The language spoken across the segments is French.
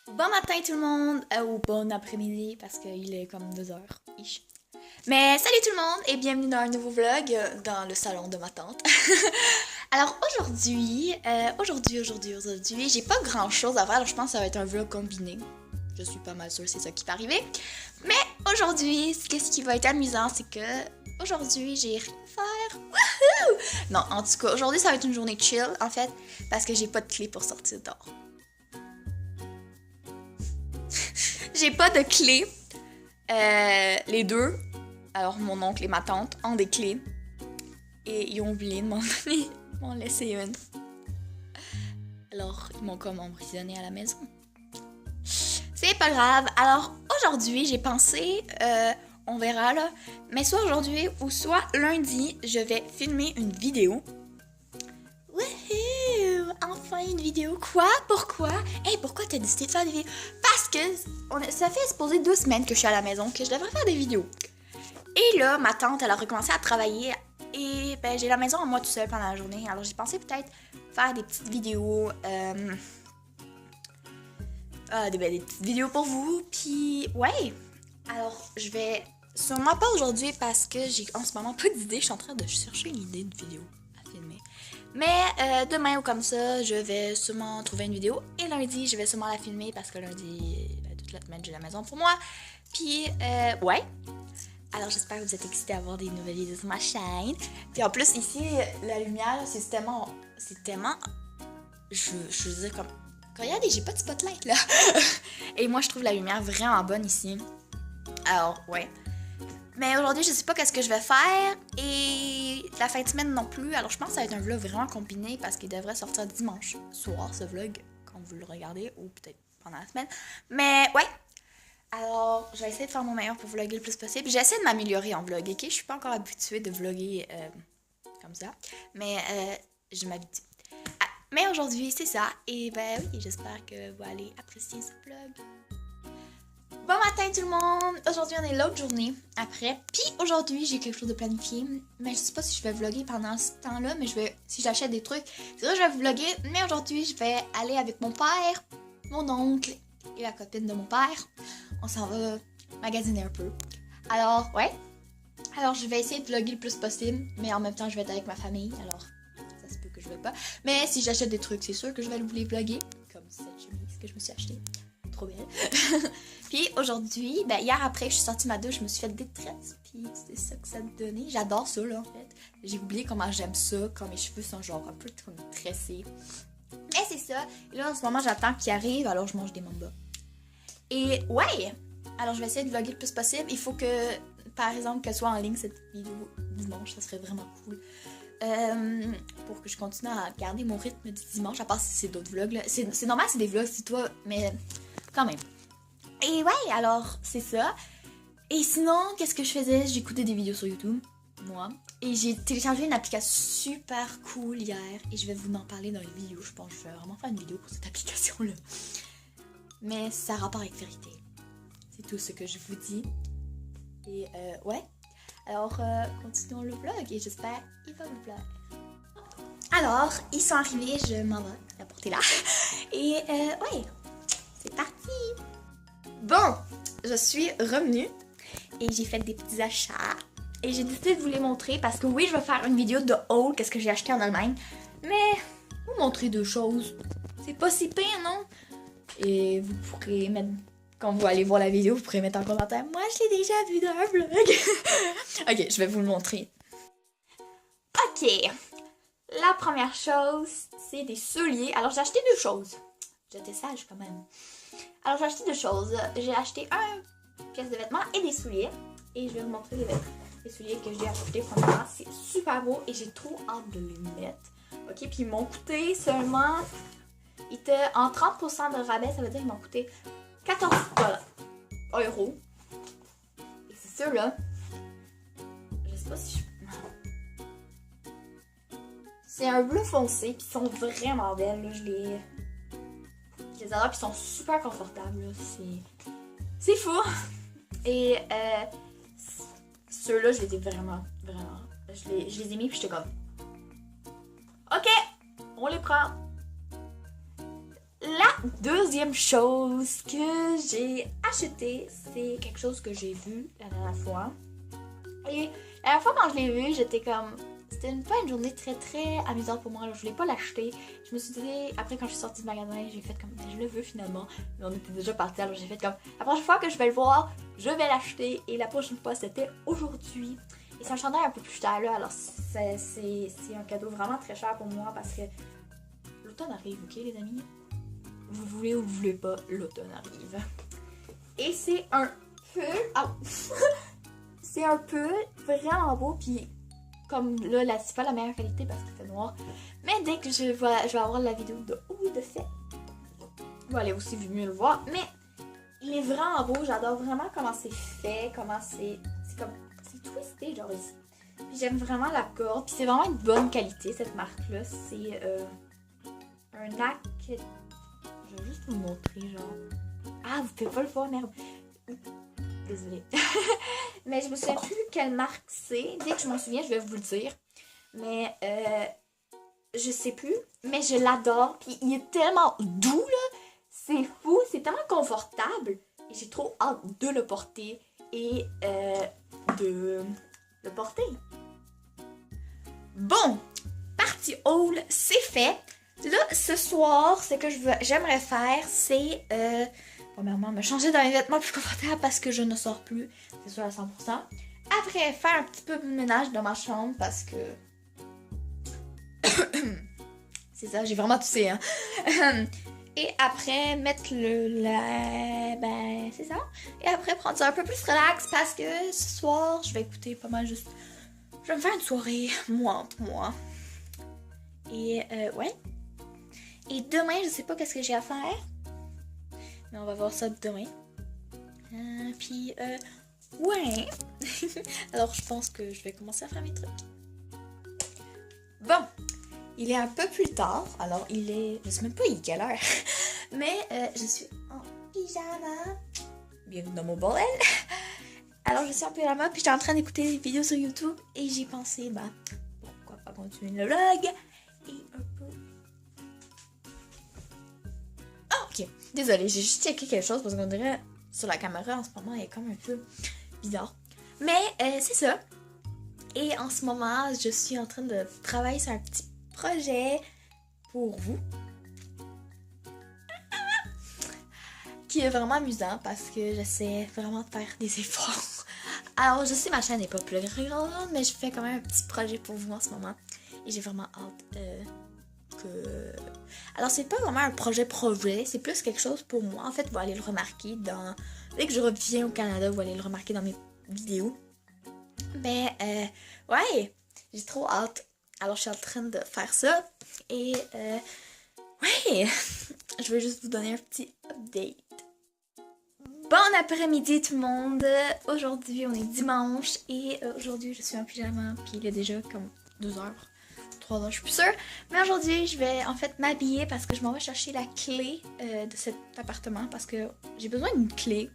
Bon matin tout le monde, ou bon après-midi parce qu'il est comme 2h. Mais salut tout le monde et bienvenue dans un nouveau vlog dans le salon de ma tante. Alors aujourd'hui, j'ai pas grand chose à faire, alors je pense que ça va être un vlog combiné. Je suis pas mal sûre que c'est ça qui va arriver. Mais aujourd'hui, ce qui va être amusant, c'est que aujourd'hui, j'ai rien à faire. Wouhou! Non, en tout cas, aujourd'hui, ça va être une journée chill, en fait, parce que j'ai pas de clé pour sortir dehors. J'ai pas de clé. Les deux, alors mon oncle et ma tante, ont des clés. Et ils ont oublié de m'en donner, m'en laisser une. Alors, ils m'ont comme emprisonné à la maison. C'est pas grave. Alors, aujourd'hui, j'ai pensé, on verra là, mais soit aujourd'hui ou soit lundi, je vais filmer une vidéo. Wouhou! Enfin une vidéo. Quoi? Pourquoi? Hey, pourquoi t'as décidé de faire des vidéos? Parce que ça fait supposer 2 semaines que je suis à la maison, que je devrais faire des vidéos. Et là, ma tante, elle a recommencé à travailler et ben, j'ai la maison à moi tout seul pendant la journée. Alors j'ai pensé peut-être faire des petites vidéos, des petites vidéos pour vous. Puis ouais, alors je vais sûrement pas aujourd'hui parce que j'ai en ce moment pas d'idée. Je suis en train de chercher une idée de vidéo à filmer. Mais demain ou comme ça, je vais sûrement trouver une vidéo. Et lundi, je vais sûrement la filmer parce que lundi, toute la semaine, j'ai la maison pour moi. Puis ouais. Alors j'espère que vous êtes excités à voir des nouvelles vidéos sur ma chaîne. Puis en plus ici, la lumière, c'est tellement... Je veux dire comme... Regardez, j'ai pas de spotlight là. Et moi je trouve la lumière vraiment bonne ici. Alors ouais. Mais aujourd'hui je sais pas qu'est-ce que je vais faire. Et la fin de semaine non plus. Alors je pense que ça va être un vlog vraiment combiné parce qu'il devrait sortir dimanche soir ce vlog. Quand vous le regardez. Ou peut-être pendant la semaine. Mais ouais. Alors, je vais essayer de faire mon meilleur pour vlogger le plus possible. J'essaie de m'améliorer en vlog, ok? Je suis pas encore habituée de vlogger comme ça, mais je m'habitue. Ah, mais aujourd'hui, c'est ça. Et ben oui, j'espère que vous allez apprécier ce vlog. Bon matin tout le monde! Aujourd'hui, on est l'autre journée après. Puis aujourd'hui, j'ai quelque chose de planifié. Mais je sais pas si je vais vlogger pendant ce temps-là, mais si j'achète des trucs, c'est vrai que je vais vlogger. Mais aujourd'hui, je vais aller avec mon père, mon oncle et la copine de mon père. On s'en va magasiner un peu. Alors, ouais. Alors, je vais essayer de vlogger le plus possible, mais en même temps, je vais être avec ma famille, alors ça se peut que je vais pas. Mais si j'achète des trucs, c'est sûr que je vais vous les vlogger, comme cette chemise que je me suis achetée. Trop belle. Puis aujourd'hui, ben hier après, je suis sortie de ma douche, je me suis fait des tresses, puis c'est ça que ça me donnait. J'adore ça, là, en fait. J'ai oublié comment j'aime ça, quand mes cheveux sont genre un peu comme tressés. Et c'est ça. Et là, en ce moment, j'attends qu'il arrive, alors je mange des mandats. Et ouais, alors je vais essayer de vlogger le plus possible. Il faut que, par exemple, qu'elle soit en ligne cette vidéo dimanche, ça serait vraiment cool. Pour que je continue à garder mon rythme du dimanche, à part si c'est d'autres vlogs. C'est normal, c'est des vlogs, c'est toi, mais quand même. Et ouais, alors c'est ça. Et sinon, qu'est-ce que je faisais? J'écoutais des vidéos sur YouTube, moi. Et j'ai téléchargé une application super cool hier. Et je vais vous en parler dans les vidéos. Je pense que je vais vraiment faire une vidéo pour cette application-là. Mais ça a rapport avec vérité. C'est tout ce que je vous dis. Et ouais. Alors, continuons le vlog et j'espère qu'il va vous plaire. Alors, ils sont arrivés, je m'en vais la porter là. Et ouais, c'est parti. Bon, je suis revenue et j'ai fait des petits achats. Et j'ai décidé de vous les montrer parce que oui, je vais faire une vidéo de haul, qu'est-ce que j'ai acheté en Allemagne. Mais vous montrer 2 choses. C'est pas si pire, non? Et vous pourrez mettre, quand vous allez voir la vidéo, vous pourrez mettre en commentaire. Moi, je l'ai déjà vu dans un vlog. Ok, je vais vous le montrer. Ok, la première chose, c'est des souliers. Alors, j'ai acheté 2 choses. J'étais sage quand même. Alors, j'ai acheté 2 choses. J'ai acheté une pièce de vêtements et des souliers. Et je vais vous montrer les souliers que j'ai achetés premièrement. C'est super beau et j'ai trop hâte de les mettre. Ok, puis ils m'ont coûté seulement... Ils étaient en 30% de rabais, ça veut dire qu'ils m'ont coûté 14 €. Et c'est ceux-là. Je sais pas si je... C'est un bleu foncé, puis ils sont vraiment belles. Là. Je les adore, puis ils sont super confortables. C'est fou. Et ceux-là, je les ai vraiment... Je les ai mis, puis j'étais comme... Ok, on les prend. la deuxième chose que j'ai acheté, c'est quelque chose que j'ai vu la dernière fois. Et la dernière fois quand je l'ai vu, j'étais comme... C'était pas une journée très très amusante pour moi, alors je voulais pas l'acheter. Je me suis dit, après quand je suis sortie du magasin, j'ai fait comme, je le veux finalement. Mais on était déjà partis, alors j'ai fait comme, la prochaine fois que je vais le voir, je vais l'acheter. Et la prochaine fois, c'était aujourd'hui. Et c'est un chandail un peu plus cher là, alors c'est un cadeau vraiment très cher pour moi parce que l'automne arrive, ok les amis? Vous voulez ou vous voulez pas, l'automne arrive. Et c'est un peu... c'est un peu vraiment beau, puis... Comme là, c'est pas la meilleure qualité parce qu'il fait noir. Mais dès que je vais avoir la vidéo de haut de fait, vous allez aussi mieux le voir. Mais il est vraiment beau. J'adore vraiment comment c'est fait. Comment c'est comme... C'est twisté, genre ici. Puis j'aime vraiment la corde. Puis c'est vraiment une bonne qualité, cette marque-là. C'est un NAC... Je vais juste vous montrer, genre... Ah, vous pouvez pas le voir, merde. Désolée. Mais je me souviens plus quelle marque c'est. Dès que je m'en souviens, je vais vous le dire. Mais je sais plus. Mais je l'adore. Puis il est tellement doux là. C'est fou. C'est tellement confortable. Et j'ai trop hâte de le porter. Et de le porter. Bon. Partie haul, c'est fait. Là, ce soir, ce que j'aimerais faire, c'est... Premièrement, me changer dans les vêtements plus confortables parce que je ne sors plus, c'est sûr à 100%. Après, faire un petit peu de ménage dans ma chambre parce que... c'est ça, j'ai vraiment toussé, hein. Et après, mettre ben, c'est ça. Et après, prendre ça un peu plus relax parce que ce soir, je vais écouter pas mal juste... Je vais me faire une soirée, moi. Et, ouais. Et demain, je sais pas qu'est-ce que j'ai à faire. Mais on va voir ça demain. Puis, ouais. Alors, je pense que je vais commencer à faire mes trucs. Bon. Il est un peu plus tard. Alors, il est... Je sais même pas il est quelle heure. Mais, je suis en pyjama. Bienvenue dans mon bordel. Alors, je suis en pyjama. Puis, j'étais en train d'écouter des vidéos sur YouTube. Et j'ai pensé, bah, pourquoi pas continuer le vlog. Et un peu... Ok, désolée, j'ai juste checké quelque chose parce qu'on dirait sur la caméra en ce moment, elle est comme un peu bizarre. Mais c'est ça. Et en ce moment, je suis en train de travailler sur un petit projet pour vous. Qui est vraiment amusant parce que j'essaie vraiment de faire des efforts. Alors, je sais, ma chaîne n'est pas plus grande, mais je fais quand même un petit projet pour vous en ce moment. Et j'ai vraiment hâte que... Alors, c'est pas vraiment un projet, c'est plus quelque chose pour moi. En fait, vous allez le remarquer dans... Dès que je reviens au Canada, vous allez le remarquer dans mes vidéos. Mais, ouais, j'ai trop hâte. Alors, je suis en train de faire ça. Et, ouais, je vais juste vous donner un petit update. Bon après-midi tout le monde. Aujourd'hui, on est dimanche. Et aujourd'hui, je suis en pyjama. Puis il est déjà comme 2h. 3 heures, je suis plus sûre. Mais aujourd'hui, je vais en fait m'habiller parce que je m'en vais chercher la clé de cet appartement parce que j'ai besoin d'une clé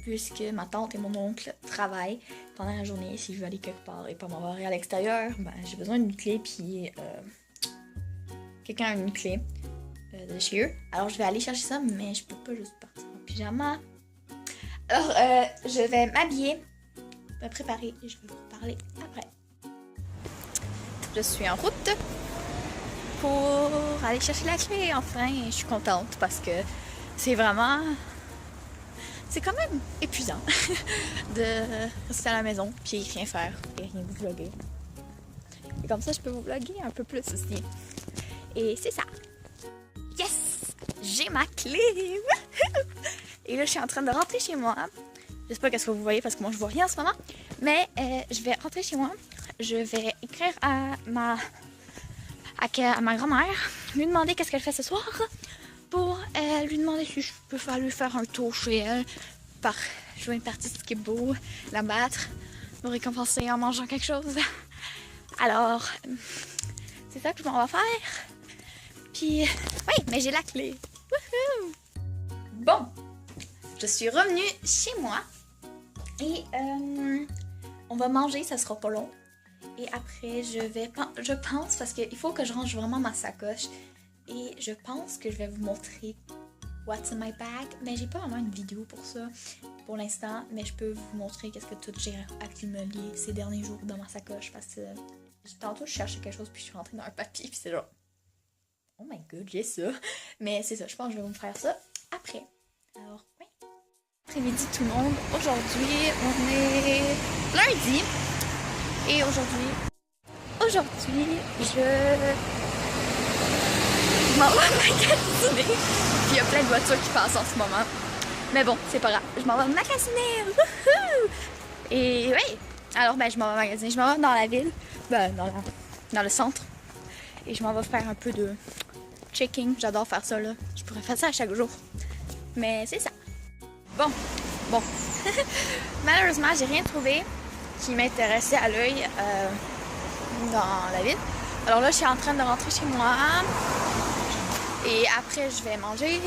puisque ma tante et mon oncle travaillent pendant la journée. Si je veux aller quelque part et pas m'avoir à l'extérieur, ben, j'ai besoin d'une clé puis quelqu'un a une clé de chez eux. Alors je vais aller chercher ça, mais je peux pas juste partir en pyjama. Alors je vais m'habiller, me préparer et je vais vous parler après. Je suis en route pour aller chercher la clé enfin et je suis contente parce que c'est vraiment... C'est quand même épuisant de rester à la maison puis rien faire et rien vous vlogger. Et comme ça, je peux vous vlogger un peu plus aussi. Et c'est ça. Yes! J'ai ma clé! Et là, je suis en train de rentrer chez moi. Je sais pas qu'est-ce que vous voyez parce que moi, je vois rien en ce moment. Mais je vais rentrer chez moi. Je vais écrire à ma grand-mère, lui demander qu'est-ce qu'elle fait ce soir pour lui demander si je peux lui faire un tour chez elle, jouer une partie de skip-ball, la battre, me récompenser en mangeant quelque chose. Alors, c'est ça que je m'en vais faire. Puis, oui, mais j'ai la clé. Wouhou! Bon, je suis revenue chez moi et on va manger, ça sera pas long. Et après, je pense, parce qu'il faut que je range vraiment ma sacoche. Et je pense que je vais vous montrer What's in my bag. Mais j'ai pas vraiment une vidéo pour ça pour l'instant. Mais je peux vous montrer qu'est-ce que tout j'ai accumulé ces derniers jours dans ma sacoche. Parce que tantôt je cherchais quelque chose puis je suis rentrée dans un papier puis c'est genre oh my god, j'ai ça. Mais c'est ça, je pense que je vais vous faire ça après. Alors, oui. Après-midi tout le monde. Aujourd'hui, on est lundi. Et aujourd'hui, je m'en vais magasiner. Puis il y a plein de voitures qui passent en ce moment. Mais bon, c'est pas grave. Je m'en vais magasiner. Wouhou! Et oui. Alors, ben, je m'en vais magasiner. Je m'en vais dans la ville. Ben, dans le centre. Et je m'en vais faire un peu de checking. J'adore faire ça, là. Je pourrais faire ça à chaque jour. Mais c'est ça. Bon. Malheureusement, j'ai rien trouvé qui m'intéressait à l'œil dans la ville. Alors là, je suis en train de rentrer chez moi. Et après, je vais manger.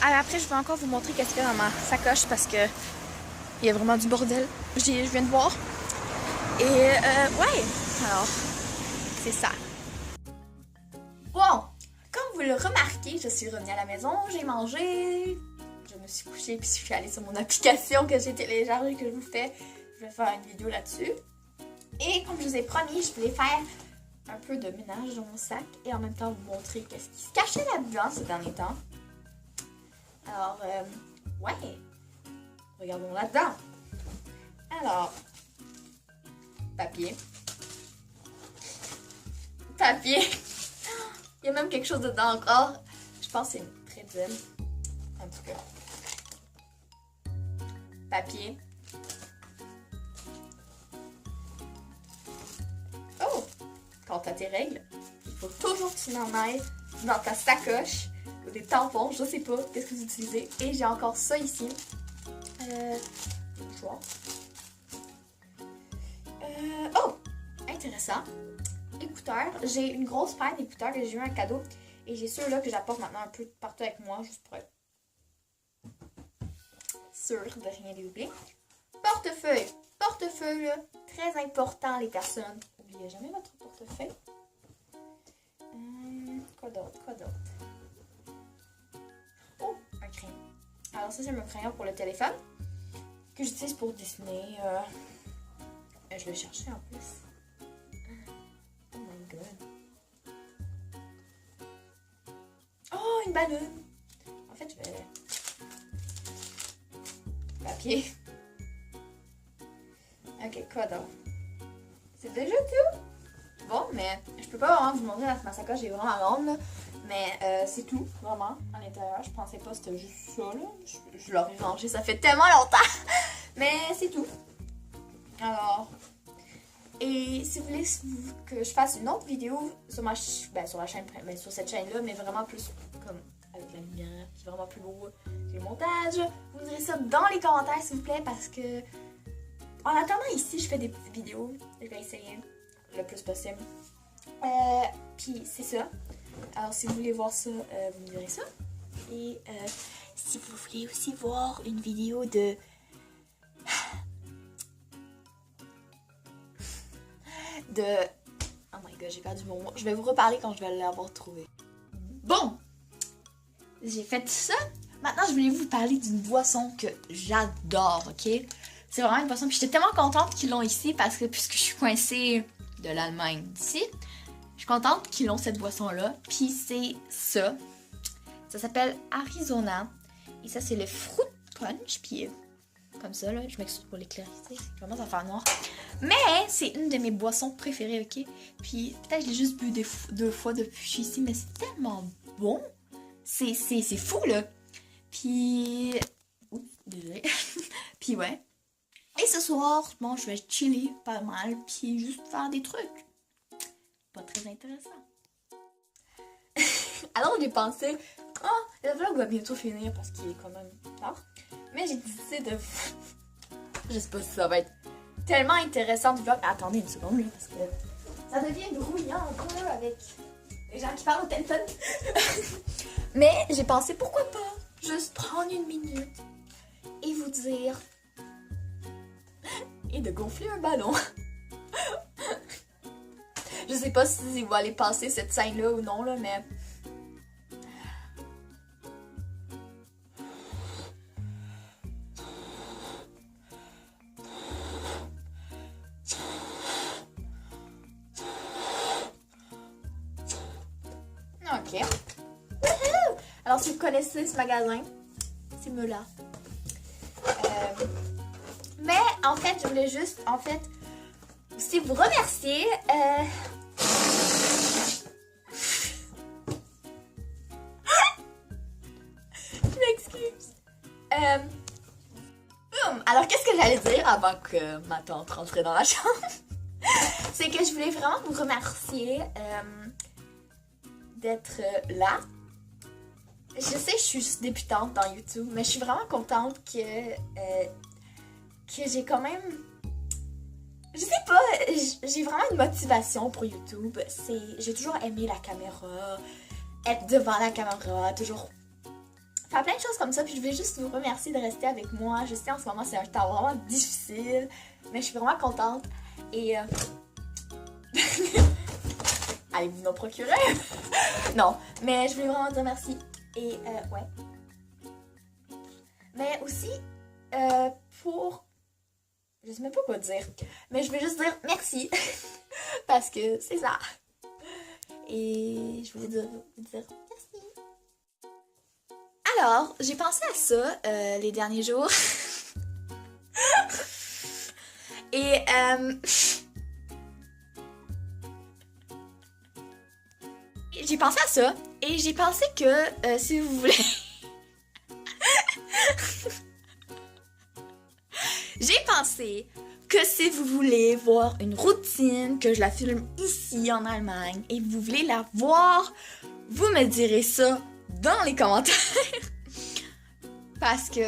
Après, je vais encore vous montrer qu'est-ce qu'il y a dans ma sacoche parce que il y a vraiment du bordel. Je viens de voir. Et ouais. Alors, c'est ça. Bon, comme vous le remarquez, je suis revenue à la maison, j'ai mangé, je me suis couchée puis je suis allée sur mon application que j'ai téléchargée, que je vais faire une vidéo là-dessus. Et comme je vous ai promis, je voulais faire un peu de ménage dans mon sac et en même temps vous montrer qu'est-ce qui se cachait là-dedans ces derniers temps. Alors, ouais, regardons là-dedans. Alors, papier. Il y a même quelque chose dedans encore. Je pense que c'est une prédile. Un petit peu. Papier. Oh! Quand t'as tes règles, il faut toujours que tu en ailles dans ta sacoche ou des tampons, je sais pas qu'est-ce que vous utilisez. Et j'ai encore ça ici. Mouchoir. Oh! Intéressant. Écouteurs. J'ai une grosse paire d'écouteurs que j'ai eu un cadeau. Et j'ai ceux-là que j'apporte maintenant un peu partout avec moi, juste pour être sûre de rien oublier. Portefeuille. Portefeuille, là, très important, les personnes. N'oubliez jamais votre portefeuille. Quoi d'autre? Oh, un crayon. Alors ça, c'est mon crayon pour le téléphone que j'utilise pour dessiner. Je le cherchais en plus. Oh my god. Oh, une ballonne. En fait, je vais... Papier. Ok, quoi donc? C'est déjà tout? Bon, mais je peux pas vraiment vous montrer ma sacoche, elle est vraiment grande, là. Mais c'est tout, vraiment, à l'intérieur. Je pensais pas que c'était juste ça, là. Je l'aurais rangé, ça fait tellement longtemps. Mais c'est tout. Alors... Et si vous voulez que je fasse une autre vidéo sur ma sur la chaîne, sur cette chaîne-là, mais vraiment plus comme avec la lumière, puis vraiment plus beau que le montage, vous me direz ça dans les commentaires s'il vous plaît, parce que en attendant ici, je fais des petites vidéos, je vais essayer le plus possible. Puis c'est ça. Alors si vous voulez voir ça, vous me direz ça. Et si vous voulez aussi voir une vidéo de... Oh my god, j'ai perdu mon mot. Je vais vous reparler quand je vais l'avoir trouvé. Bon! J'ai fait ça. Maintenant, je voulais vous parler d'une boisson que j'adore, ok? C'est vraiment une boisson. Puis j'étais tellement contente qu'ils l'ont ici parce que puisque je suis coincée de l'Allemagne d'ici, je suis contente qu'ils ont cette boisson-là. Puis c'est ça. Ça s'appelle Arizona. Et ça, c'est le Fruit Punch. Puis comme ça, là, je m'excuse pour l'éclaircir. Je commence à faire noir. Mais c'est une de mes boissons préférées, ok? Puis peut-être que je l'ai juste bu deux fois depuis que je suis ici, mais c'est tellement bon. C'est fou, là. Puis... Oups, désolé. Puis ouais. Et ce soir, bon, je vais chiller pas mal, puis juste faire des trucs. Pas très intéressant. Alors j'ai pensé, oh, le vlog va bientôt finir parce qu'il est quand même tard. Mais j'ai décidé de... Je sais pas si ça va être tellement intéressant du vlog. Attendez une seconde, là, parce que ça devient bruyant un peu avec les gens qui parlent au téléphone. Mais j'ai pensé, pourquoi pas juste prendre une minute et vous dire... Et de gonfler un ballon. Je sais pas si vous allez passer cette scène-là ou non, là, mais... Alors, si vous connaissez ce magasin, c'est Mela. Mais en fait, je voulais juste, aussi vous remercier. Je m'excuse. Alors, qu'est-ce que j'allais dire avant que ma tante rentrait dans la chambre? C'est que je voulais vraiment vous remercier d'être là. Je sais, je suis juste débutante dans YouTube, mais je suis vraiment contente que j'ai quand même... Je sais pas, j'ai vraiment une motivation pour YouTube. J'ai toujours aimé la caméra, être devant la caméra, toujours faire plein de choses comme ça. Puis je voulais juste vous remercier de rester avec moi. Je sais, en ce moment, c'est un temps vraiment difficile, mais je suis vraiment contente. Et... allez vous en procurer? Non, mais je voulais vraiment dire merci. Et ouais. Mais aussi, pour... Je sais même pas quoi dire. Mais je veux juste dire merci. Parce que c'est ça. Et je voulais vous dire merci. Alors, j'ai pensé à ça les derniers jours. Et j'ai pensé à ça. Et j'ai pensé que si vous voulez... J'ai pensé que si vous voulez voir une routine, que je la filme ici en Allemagne, et vous voulez la voir, vous me direz ça dans les commentaires. Parce que,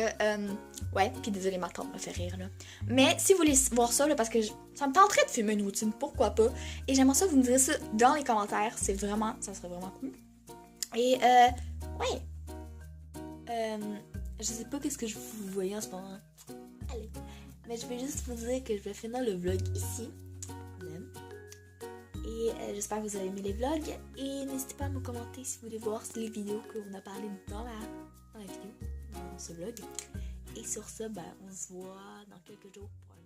ouais, puis désolé, ma tante me fait rire, là. Mais si vous voulez voir ça, là, parce que ça me tenterait de filmer une routine, pourquoi pas. Et j'aimerais ça, vous me direz ça dans les commentaires, ça serait vraiment cool. Et, ouais. Je sais pas qu'est-ce que je vous voyais en ce moment. Allez. Mais je vais juste vous dire que je vais finir le vlog ici. Et j'espère que vous avez aimé les vlogs. Et n'hésitez pas à me commenter si vous voulez voir les vidéos qu'on a parlé dans la vidéo, dans ce vlog. Et sur ça, ben, on se voit dans quelques jours pour